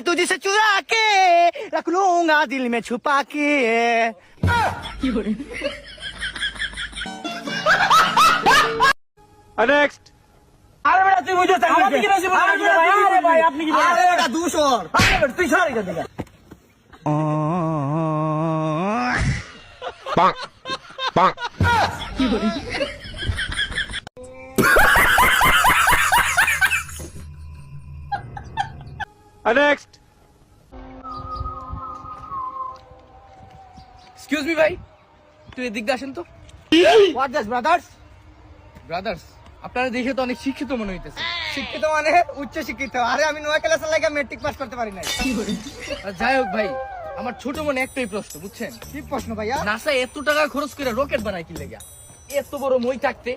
तुझसे चुरा के रख लूंगा दिल में छुपा के। নেক্সট। আরে বেটা তুই বুঝছিস না আমি কি রাজি বলছি ভাই? আরে ভাই আপনি কি বলেন? আরে বেটা দূষণ। আরে বেটা তুই সর এখান থেকে। পাক পাক। নেক্সট। এক্সকিউজ মি ভাই, একটু এদিক দিয়ে আসেন তো। What that's brothers? ব্রাদার্স, আপনারা দেখে তো অনেক শিক্ষিত মনে হইতেছে। শিক্ষিত মানে উচ্চ শিক্ষিত। আরে আমি 9 ক্লাসের লাগা ম্যাট্রিক পাস করতে পারি নাই। আর যাই হোক ভাই, আমার ছোট মনে একটাই প্রশ্ন, বুঝছেন? কি প্রশ্ন ভাইয়া? নাসা এত টাকা খরচ করে রকেট বানায় কি লেগা? এত বড় মই থাকতে